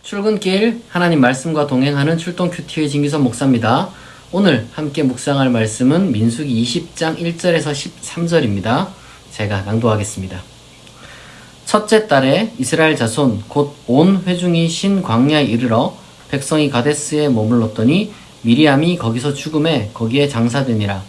출근길 하나님 말씀과 동행하는 출동 큐티의 진기선 목사입니다. 오늘 함께 묵상할 말씀은 민수기 20장 1절에서 13절입니다. 제가 낭독하겠습니다. 첫째 달에 이스라엘 자손 곧 온 회중이 신 광야에 이르러 백성이 가데스에 머물렀더니 미리암이 거기서 죽음에 거기에 장사되니라.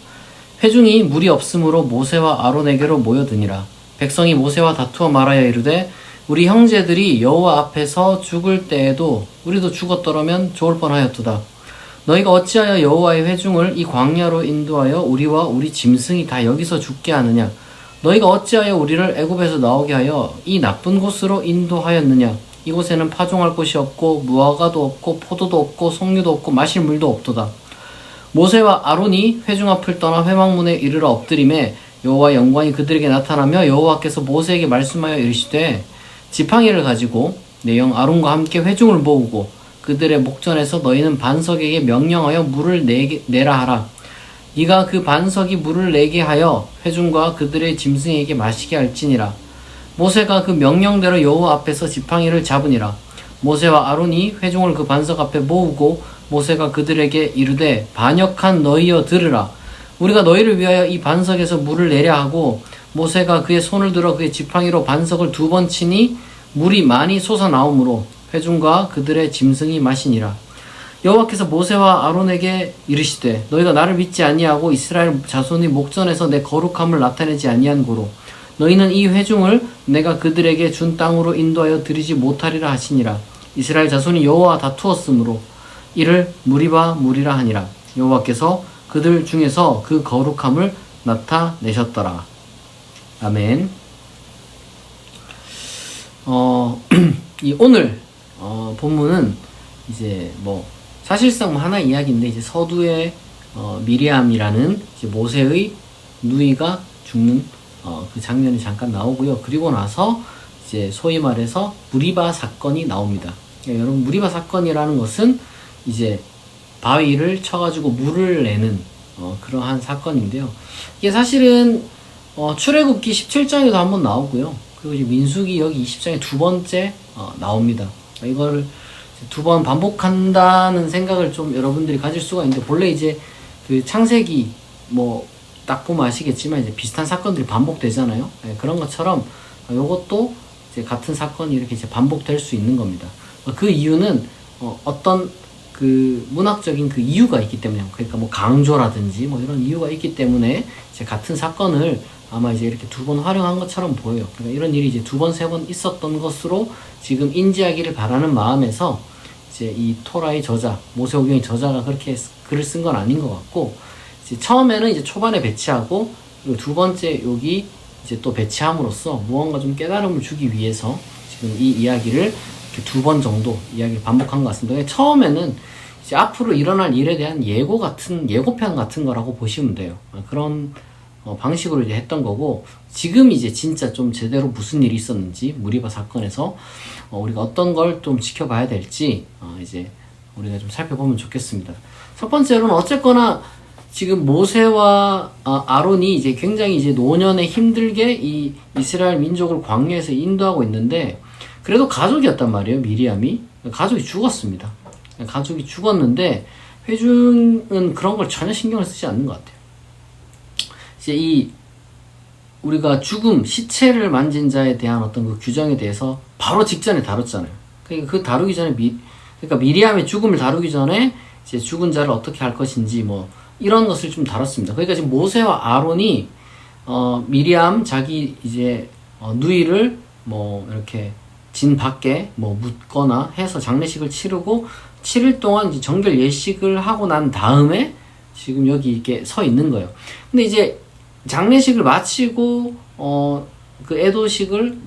회중이 물이 없으므로 모세와 아론에게로 모여드니라. 백성이 모세와 다투어 말하여 이르되 우리 형제들이 여호와 앞에서 죽을 때에도 우리도 죽었더라면 좋을 뻔하였도다. 너희가 어찌하여 여호와의 회중을 이 광야로 인도하여 우리와 우리 짐승이 다 여기서 죽게 하느냐? 너희가 어찌하여 우리를 애굽에서 나오게 하여 이 나쁜 곳으로 인도하였느냐? 이곳에는 파종할 곳이 없고 무화과도 없고 포도도 없고 석류도 없고 마실 물도 없도다. 모세와 아론이 회중 앞을 떠나 회막문에 이르러 엎드림에 여호와의 영광이 그들에게 나타나며 여호와께서 모세에게 말씀하여 이르시되 지팡이를 가지고 내 영 아론과 함께 회중을 모으고 그들의 목전에서 너희는 반석에게 명령하여 물을 내라 하라. 네가 그 반석이 물을 내게 하여 회중과 그들의 짐승에게 마시게 할지니라. 모세가 그 명령대로 여호와 앞에서 지팡이를 잡으니라. 모세와 아론이 회중을 그 반석 앞에 모으고 모세가 그들에게 이르되 반역한 너희여 들으라. 우리가 너희를 위하여 이 반석에서 물을 내려 하고 모세가 그의 손을 들어 그의 지팡이로 반석을 2번 치니 물이 많이 솟아나오므로 회중과 그들의 짐승이 마시니라. 여호와께서 모세와 아론에게 이르시되 너희가 나를 믿지 아니하고 이스라엘 자손의 목전에서 내 거룩함을 나타내지 아니한 고로 너희는 이 회중을 내가 그들에게 준 땅으로 인도하여 드리지 못하리라 하시니라. 이스라엘 자손이 여호와와 다투었으므로 이를 무리바 무리라 하니라. 여호와께서 그들 중에서 그 거룩함을 나타내셨더라. 아멘. 이 오늘 본문은 이제 사실상 하나의 이야기인데 이제 서두에 미리암이라는 이제 모세의 누이가 죽는 그 장면이 잠깐 나오고요. 그리고 나서 이제 소위 말해서 무리바 사건이 나옵니다. 그러니까 여러분 무리바 사건이라는 것은 이제 바위를 쳐가지고 물을 내는 그러한 사건인데요. 이게 사실은 출애굽기 17장에도 한번 나오고요. 그리고 이제 민수기 여기 20장에 2번째 나옵니다. 이거를 2번 반복한다는 생각을 좀 여러분들이 가질 수가 있는데 본래 이제 그 창세기 딱 보면 아시겠지만 이제 비슷한 사건들이 반복되잖아요. 그런 것처럼 요것도 이제 같은 사건이 이렇게 이제 반복될 수 있는 겁니다. 그 이유는 어떤 그 문학적인 그 이유가 있기 때문에, 그러니까 강조라든지 이런 이유가 있기 때문에 이제 같은 사건을 아마 이제 이렇게 2번 활용한 것처럼 보여요. 그러니까 이런 일이 이제 2번, 3번 있었던 것으로 지금 인지하기를 바라는 마음에서 이제 이 토라의 저자, 모세오경의 저자가 그렇게 글을 쓴 건 아닌 것 같고, 이제 처음에는 이제 초반에 배치하고, 그리고 2번째 여기 이제 또 배치함으로써 무언가 좀 깨달음을 주기 위해서 지금 이 이야기를 2번 정도 이야기를 반복한 것 같습니다. 처음에는 이제 앞으로 일어날 일에 대한 예고편 같은 거라고 보시면 돼요. 그런 방식으로 이제 했던 거고, 지금 이제 진짜 좀 제대로 무슨 일이 있었는지 무리바 사건에서 우리가 어떤 걸 좀 지켜봐야 될지 이제 우리가 좀 살펴보면 좋겠습니다. 첫 번째로는 어쨌거나 지금 모세와 아론이 이제 굉장히 이제 노년에 힘들게 이 이스라엘 민족을 광야에서 인도하고 있는데, 그래도 가족이었단 말이에요. 미리암이 가족이 죽었습니다. 가족이 죽었는데 회중은 그런 걸 전혀 신경을 쓰지 않는 것 같아요. 이제 우리가 죽음, 시체를 만진 자에 대한 어떤 그 규정에 대해서 바로 직전에 다뤘잖아요. 그러니까 그 다루기 전에 그러니까 미리암의 죽음을 다루기 전에 이제 죽은 자를 어떻게 할 것인지 이런 것을 좀 다뤘습니다. 그러니까 지금 모세와 아론이 미리암 자기 이제 누이를 이렇게 진 밖에 묻거나 해서 장례식을 치르고 7일 동안 이제 정결 예식을 하고 난 다음에 지금 여기 이렇게 서 있는 거예요. 근데 이제 장례식을 마치고 그 애도식을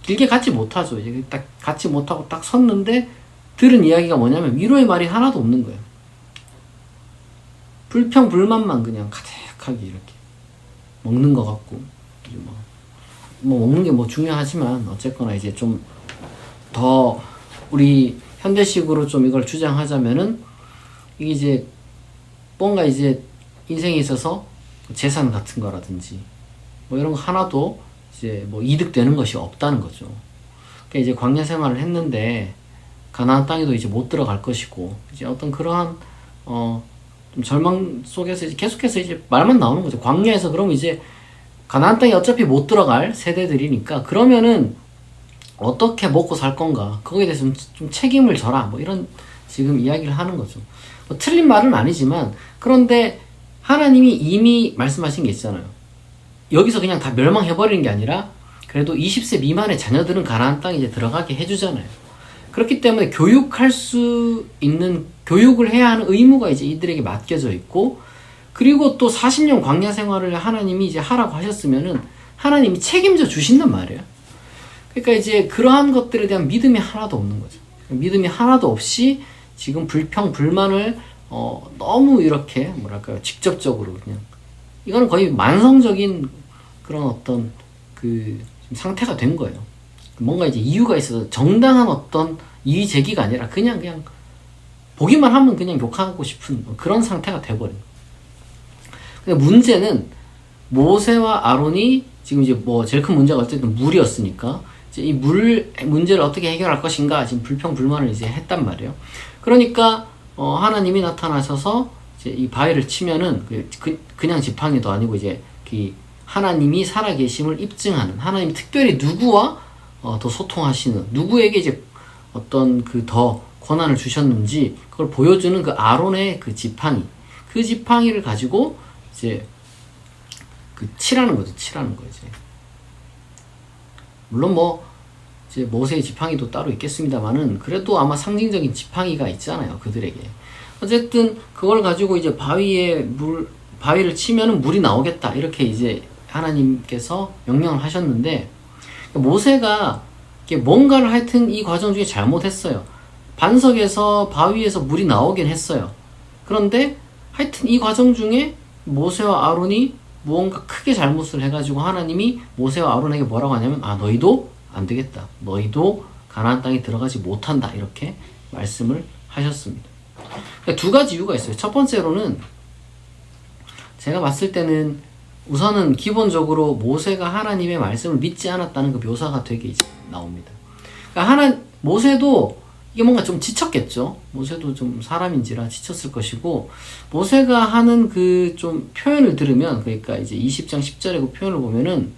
길게 갖지 못하죠. 이제 딱 갖지 못하고 딱 섰는데 들은 이야기가 뭐냐면 위로의 말이 하나도 없는 거예요. 불평불만만 그냥 가득하게 이렇게 먹는 것 같고, 이제 먹는 게 중요하지만 어쨌거나 이제 좀 더 우리 현대식으로 좀 이걸 주장하자면은 이게 이제 뭔가 이제 인생에 있어서 재산 같은 거라든지 이런 거 하나도 이제 이득되는 것이 없다는 거죠. 그러니까 이제 광야 생활을 했는데 가나안 땅에도 이제 못 들어갈 것이고, 이제 어떤 그러한 좀 절망 속에서 이제 계속해서 이제 말만 나오는 거죠. 광야에서 그럼 이제 가나안 땅에 어차피 못 들어갈 세대들이니까 그러면은 어떻게 먹고 살 건가? 거기에 대해서 좀 책임을 져라. 뭐 이런 지금 이야기를 하는 거죠. 뭐 틀린 말은 아니지만, 그런데 하나님이 이미 말씀하신 게 있잖아요. 여기서 그냥 다 멸망해버리는 게 아니라 그래도 20세 미만의 자녀들은 가나안 땅에 이제 들어가게 해주잖아요. 그렇기 때문에 교육할 수 있는, 교육을 해야 하는 의무가 이제 이들에게 맡겨져 있고, 그리고 또 40년 광야 생활을 하나님이 이제 하라고 하셨으면은 하나님이 책임져 주신단 말이에요. 그러니까 이제 그러한 것들에 대한 믿음이 하나도 없는 거죠. 믿음이 하나도 없이 지금 불평, 불만을 너무 이렇게 뭐랄까요, 직접적으로 그냥, 이거는 거의 만성적인 그런 어떤 그 상태가 된 거예요. 뭔가 이제 이유가 있어서 정당한 어떤 이의 제기가 아니라 그냥 보기만 하면 그냥 욕하고 싶은 그런 상태가 돼버린. 근데 문제는 모세와 아론이 지금 이제 뭐 제일 큰 문제가 어쨌든 물이었으니까 이제 이 물 문제를 어떻게 해결할 것인가 지금 불평불만을 이제 했단 말이에요. 그러니까 하나님이 나타나셔서 이제 이 바위를 치면은 그냥 지팡이도 아니고 이제 하나님이 살아계심을 입증하는, 하나님이 특별히 누구와 더 소통하시는, 누구에게 이제 어떤 그 더 권한을 주셨는지 그걸 보여주는 그 아론의 그 지팡이를 가지고 이제 칠하는 거죠. 이제. 물론 뭐 이제 모세의 지팡이도 따로 있겠습니다만은 그래도 아마 상징적인 지팡이가 있잖아요, 그들에게. 어쨌든 그걸 가지고 이제 바위를 치면은 물이 나오겠다, 이렇게 이제 하나님께서 명령을 하셨는데, 모세가 뭔가를 하여튼 이 과정 중에 잘못했어요. 반석에서 바위에서 물이 나오긴 했어요. 그런데 하여튼 이 과정 중에 모세와 아론이 무언가 크게 잘못을 해가지고 하나님이 모세와 아론에게 뭐라고 하냐면, 너희도 안 되겠다, 너희도 가나안 땅에 들어가지 못한다, 이렇게 말씀을 하셨습니다. 그러니까 두 가지 이유가 있어요. 첫 번째로는 제가 봤을 때는 우선은 기본적으로 모세가 하나님의 말씀을 믿지 않았다는 그 묘사가 되게 이제 나옵니다. 그러니까 모세도 이게 뭔가 좀 지쳤겠죠. 모세도 좀 사람인지라 지쳤을 것이고, 모세가 하는 그 좀 표현을 들으면, 그러니까 이제 20장 10절의 그 표현을 보면은,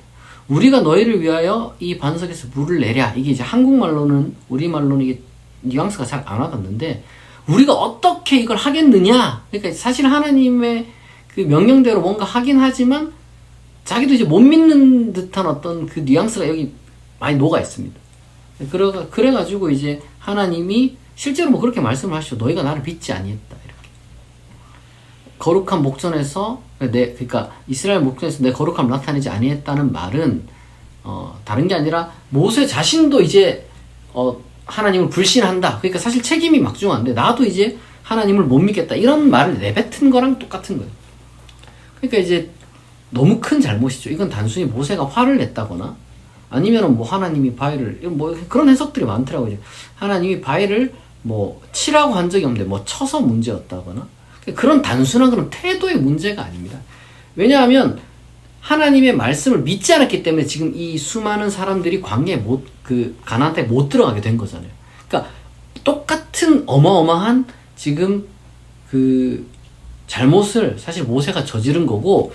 우리가 너희를 위하여 이 반석에서 물을 내랴. 이게 이제 한국말로는, 우리말로는 이게 뉘앙스가 잘 안 와닿는데, 우리가 어떻게 이걸 하겠느냐? 그러니까 사실 하나님의 그 명령대로 뭔가 하긴 하지만, 자기도 이제 못 믿는 듯한 어떤 그 뉘앙스가 여기 많이 녹아 있습니다. 그래가지고 이제 하나님이 실제로 뭐 그렇게 말씀을 하시죠. 너희가 나를 믿지 아니했다, 이렇게. 거룩한 목전에서, 그러니까 이스라엘 목전에서 내 거룩함을 나타내지 아니했다는 말은 다른 게 아니라 모세 자신도 이제 하나님을 불신한다. 그러니까 사실 책임이 막중한데 나도 이제 하나님을 못 믿겠다, 이런 말을 내뱉은 거랑 똑같은 거예요. 그러니까 이제 너무 큰 잘못이죠. 이건 단순히 모세가 화를 냈다거나, 아니면은 뭐 하나님이 바위를, 뭐 그런 해석들이 많더라고요. 이제 하나님이 바위를 뭐 치라고 한 적이 없는데 뭐 쳐서 문제였다거나, 그런 단순한 그런 태도의 문제가 아닙니다. 왜냐하면 하나님의 말씀을 믿지 않았기 때문에 지금 이 수많은 사람들이 광야에 가나안 땅에 못 들어가게 된 거잖아요. 그러니까 똑같은 어마어마한 지금 그 잘못을 사실 모세가 저지른 거고,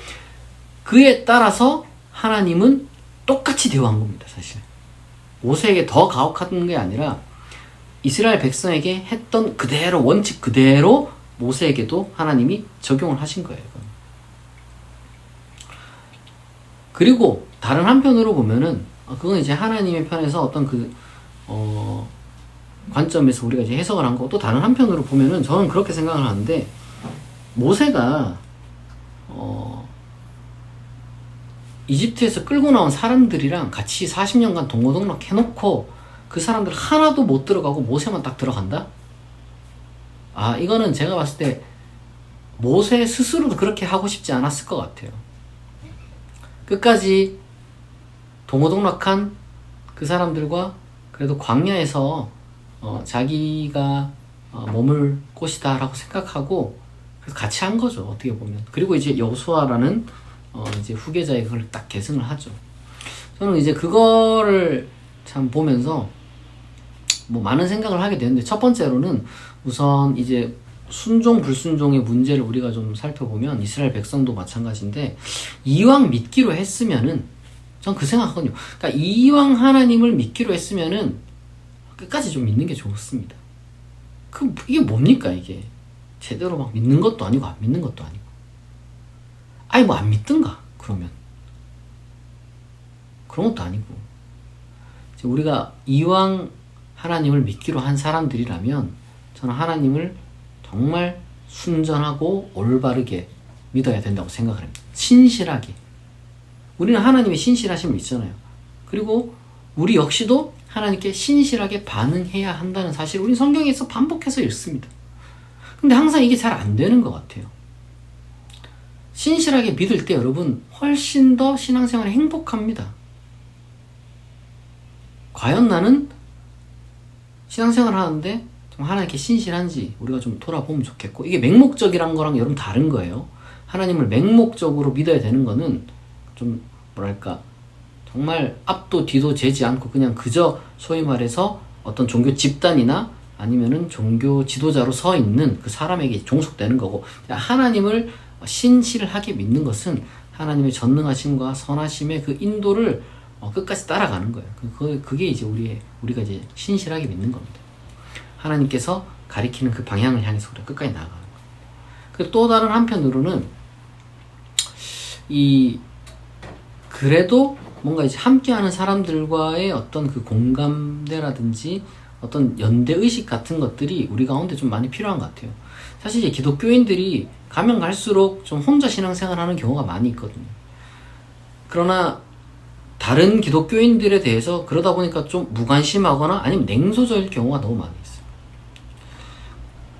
그에 따라서 하나님은 똑같이 대우한 겁니다, 사실. 모세에게 더 가혹한 게 아니라 이스라엘 백성에게 했던 그대로, 원칙 그대로 모세에게도 하나님이 적용을 하신 거예요. 그리고 다른 한편으로 보면은, 그건 이제 하나님의 편에서 어떤 관점에서 우리가 이제 해석을 한 거, 또 다른 한편으로 보면은 저는 그렇게 생각을 하는데, 모세가 이집트에서 끌고 나온 사람들이랑 같이 40년간 동고동락 해놓고 그 사람들 하나도 못 들어가고 모세만 딱 들어간다? 이거는 제가 봤을 때 모세 스스로도 그렇게 하고 싶지 않았을 것 같아요. 끝까지 동고동락한 그 사람들과 그래도 광야에서 자기가 머물 곳이다 라고 생각하고 그래서 같이 한 거죠, 어떻게 보면. 그리고 이제 여호수아라는 이제 후계자의 그걸 딱 계승을 하죠. 저는 이제 그거를 참 보면서 뭐 많은 생각을 하게 되는데, 첫 번째로는 우선 이제 순종 불순종의 문제를 우리가 좀 살펴보면 이스라엘 백성도 마찬가지인데, 이왕 믿기로 했으면은 전 그 생각하거든요. 그러니까 이왕 하나님을 믿기로 했으면은 끝까지 좀 믿는 게 좋습니다. 이게 뭡니까 이게? 제대로 막 믿는 것도 아니고 안 믿는 것도 아니고. 아니 뭐 안 믿든가 그러면. 그런 것도 아니고. 우리가 이왕 하나님을 믿기로 한 사람들이라면 저는 하나님을 정말 순전하고 올바르게 믿어야 된다고 생각을 합니다. 신실하게. 우리는 하나님의 신실하심을 믿잖아요. 그리고 우리 역시도 하나님께 신실하게 반응해야 한다는 사실을 우리 성경에서 반복해서 읽습니다. 근데 항상 이게 잘 안 되는 것 같아요. 신실하게 믿을 때 여러분 훨씬 더 신앙생활이 행복합니다. 과연 나는 신앙생활을 하는데 좀 하나님께 신실한지 우리가 좀 돌아보면 좋겠고, 이게 맹목적이란 거랑 여러분 다른 거예요. 하나님을 맹목적으로 믿어야 되는 거는 좀 뭐랄까 정말 앞도 뒤도 재지 않고 그냥 그저 소위 말해서 어떤 종교 집단이나 아니면은 종교 지도자로 서 있는 그 사람에게 종속되는 거고, 하나님을 신실하게 믿는 것은 하나님의 전능하심과 선하심의 그 인도를 끝까지 따라가는 거예요. 그게 이제 우리가 이제 신실하게 믿는 겁니다. 하나님께서 가리키는 그 방향을 향해서 우리가 끝까지 나아가는 거예요. 그리고 또 다른 한편으로는 그래도 뭔가 이제 함께하는 사람들과의 어떤 그 공감대라든지 어떤 연대의식 같은 것들이 우리 가운데 좀 많이 필요한 것 같아요. 사실 이제 기독교인들이 가면 갈수록 좀 혼자 신앙생활 하는 경우가 많이 있거든요. 그러나 다른 기독교인들에 대해서 그러다 보니까 좀 무관심하거나 아니면 냉소적일 경우가 너무 많이 있어요.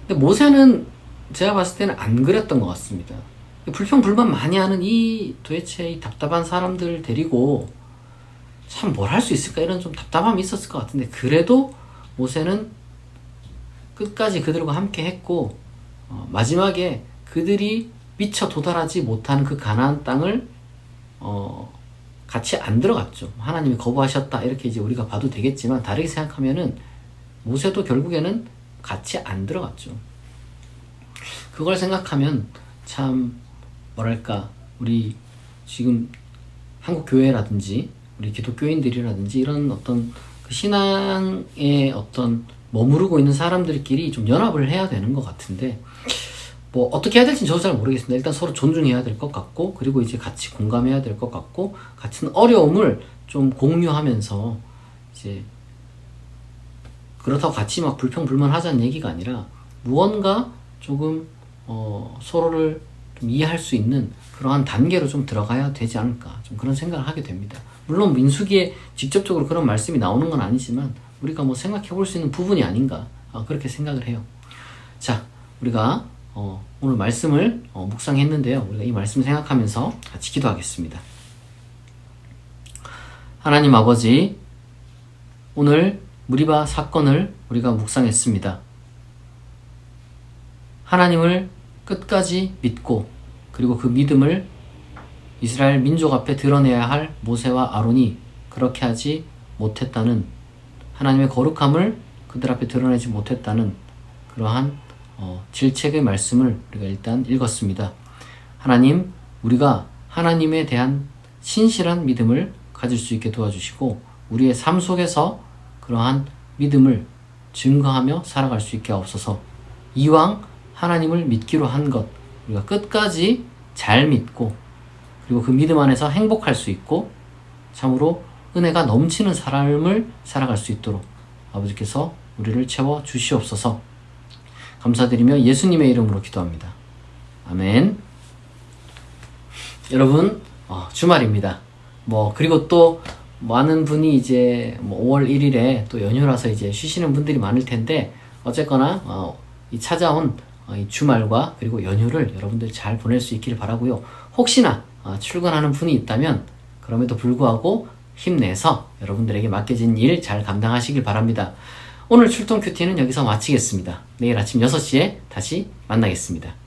근데 모세는 제가 봤을 때는 안 그랬던 것 같습니다. 불평불만 많이 하는 도대체 이 답답한 사람들 데리고 참 뭘 할 수 있을까 이런 좀 답답함이 있었을 것 같은데, 그래도 모세는 끝까지 그들과 함께 했고 마지막에 그들이 미처 도달하지 못하는 그 가나안 땅을 같이 안 들어갔죠. 하나님이 거부하셨다 이렇게 이제 우리가 봐도 되겠지만, 다르게 생각하면은 모세도 결국에는 같이 안 들어갔죠. 그걸 생각하면 참 뭐랄까 우리 지금 한국 교회라든지 우리 기독교인들이라든지 이런 어떤 그 신앙에 어떤 머무르고 있는 사람들끼리 좀 연합을 해야 되는 것 같은데, 뭐 어떻게 해야 될지 저도 잘 모르겠습니다. 일단 서로 존중해야 될 것 같고, 그리고 이제 같이 공감해야 될 것 같고, 같은 어려움을 좀 공유하면서 이제 그렇다고 같이 막 불평불만 하자는 얘기가 아니라 무언가 조금 서로를 좀 이해할 수 있는 그러한 단계로 좀 들어가야 되지 않을까, 좀 그런 생각을 하게 됩니다. 물론 민수기에 직접적으로 그런 말씀이 나오는 건 아니지만 우리가 뭐 생각해 볼 수 있는 부분이 아닌가, 그렇게 생각을 해요. 자, 우리가 오늘 말씀을 묵상했는데요. 우리가 이 말씀 생각하면서 같이 기도하겠습니다. 하나님 아버지, 오늘 무리바 사건을 우리가 묵상했습니다. 하나님을 끝까지 믿고, 그리고 그 믿음을 이스라엘 민족 앞에 드러내야 할 모세와 아론이 그렇게 하지 못했다는, 하나님의 거룩함을 그들 앞에 드러내지 못했다는 그러한 질책의 말씀을 우리가 일단 읽었습니다. 하나님, 우리가 하나님에 대한 신실한 믿음을 가질 수 있게 도와주시고, 우리의 삶 속에서 그러한 믿음을 증거하며 살아갈 수 있게 하옵소서. 이왕 하나님을 믿기로 한 것, 우리가 끝까지 잘 믿고, 그리고 그 믿음 안에서 행복할 수 있고 참으로 은혜가 넘치는 삶을 살아갈 수 있도록 아버지께서 우리를 채워 주시옵소서. 감사드리며 예수님의 이름으로 기도합니다. 아멘. 여러분, 주말입니다. 그리고 또 많은 분이 이제 5월 1일에 또 연휴라서 이제 쉬시는 분들이 많을 텐데, 어쨌거나 이 찾아온 이 주말과 그리고 연휴를 여러분들 잘 보낼 수 있기를 바라고요. 혹시나 출근하는 분이 있다면 그럼에도 불구하고 힘내서 여러분들에게 맡겨진 일 잘 감당하시길 바랍니다. 오늘 출동 큐티는 여기서 마치겠습니다. 내일 아침 6시에 다시 만나겠습니다.